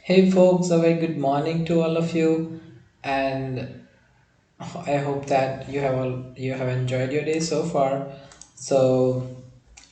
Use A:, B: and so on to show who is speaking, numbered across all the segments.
A: Hey folks, a very good morning to all of you, and I hope that you have enjoyed your day so far. So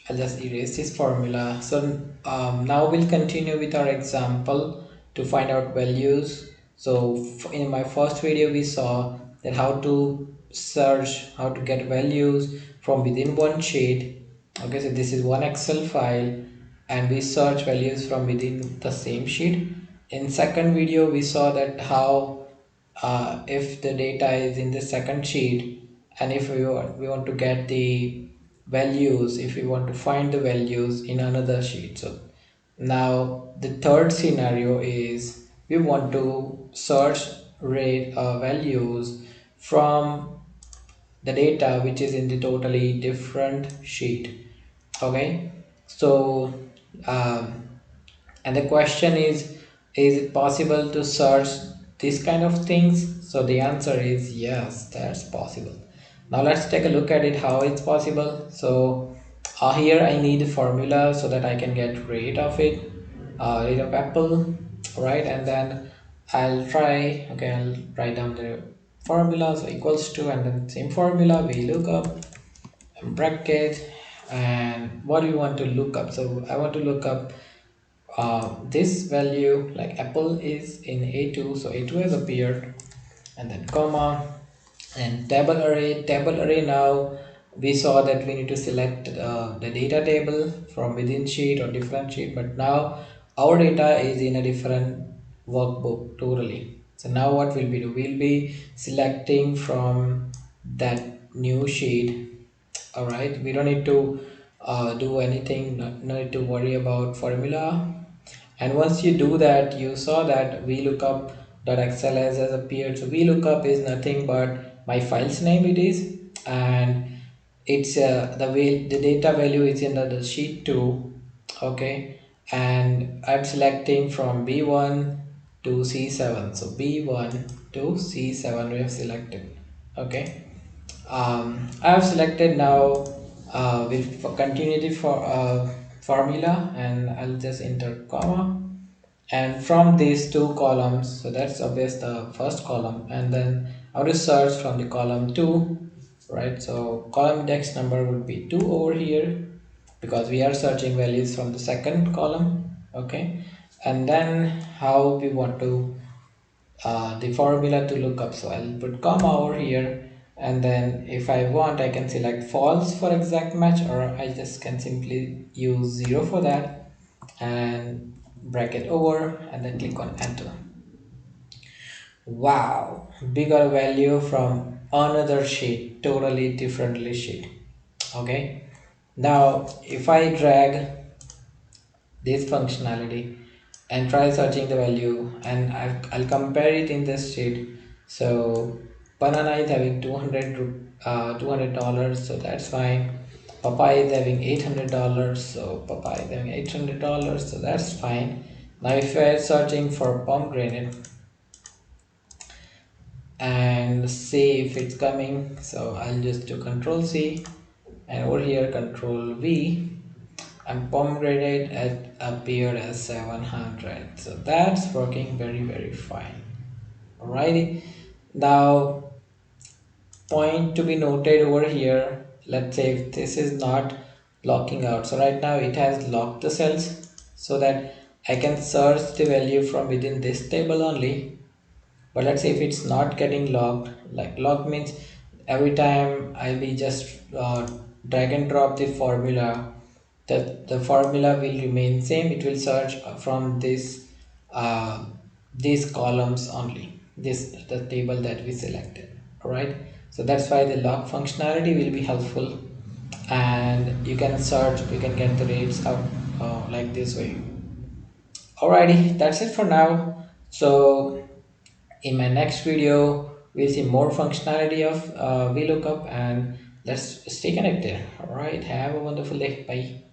A: I'll just erase this formula. So now we'll continue with our example to find out values. So in my first video we saw that how to search, how to get values from within one sheet. Okay, so this is one Excel file and we search values from within the same sheet. In second video we saw that how if the data is in the second sheet and if we want to get the values, if we want to find the values in another sheet. So now the third scenario is we want to search rate values from the data which is in the totally different sheet. Okay, so um, and the question is it possible to search this kind of things? So the answer is yes, that's possible. Now let's take a look at it how it's possible. So here I need a formula so that I can get rate of it, rate of apple, right? And then I'll write down the formula, so equals to, and then same formula we look up bracket. And what do you want to look up? So I want to look up this value, like apple is in a2, so a2 has appeared, and then comma, and table array. Now we saw that we need to select the data table from within sheet or different sheet, but now our data is in a different workbook totally. So now what will we do? We'll be selecting from that new sheet. All right, we don't need to do anything, no need to worry about formula. And once you do that, you saw that vlookup.xls has appeared. So vlookup is nothing but my file's name it is, and it's the data value is in the sheet 2. Okay, and I'm selecting from b1 to c7. So b1 to c7 we have selected. Okay, I have selected now. We'll continue the formula, and I'll just enter comma, and from these two columns, so that's obvious the first column, and then I will search from the column 2, right? So column index number would be 2 over here because we are searching values from the second column. Okay, and then how we want to the formula to look up. So I'll put comma over here, and then if I want I can select false for exact match, or I just can simply use 0 for that and bracket over, and then click on enter. Wow, we got a value from another sheet, totally differently sheet. Okay, now if I drag this functionality and try searching the value, and I'll compare it in this sheet. So banana is having $200, so that's fine. Papaya is having $800, so papaya is having $800, so that's fine. Now if you're searching for pomegranate and see if it's coming, so I'll just do control C, and over here control V, and pomegranate had appeared as 700, so that's working very fine. Alrighty, now point to be noted over here, let's say if this is not locking out, so right now it has locked the cells so that I can search the value from within this table only. But let's say if it's not getting locked, like locked means every time I'll be just drag and drop the formula, that the formula will remain same. It will search from this these columns only, this the table that we selected. All right, so that's why the lock functionality will be helpful, and you can search, you can get the rates out like this way. Alrighty, that's it for now. So in my next video we'll see more functionality of vlookup, and let's stay connected. All right, have a wonderful day. Bye.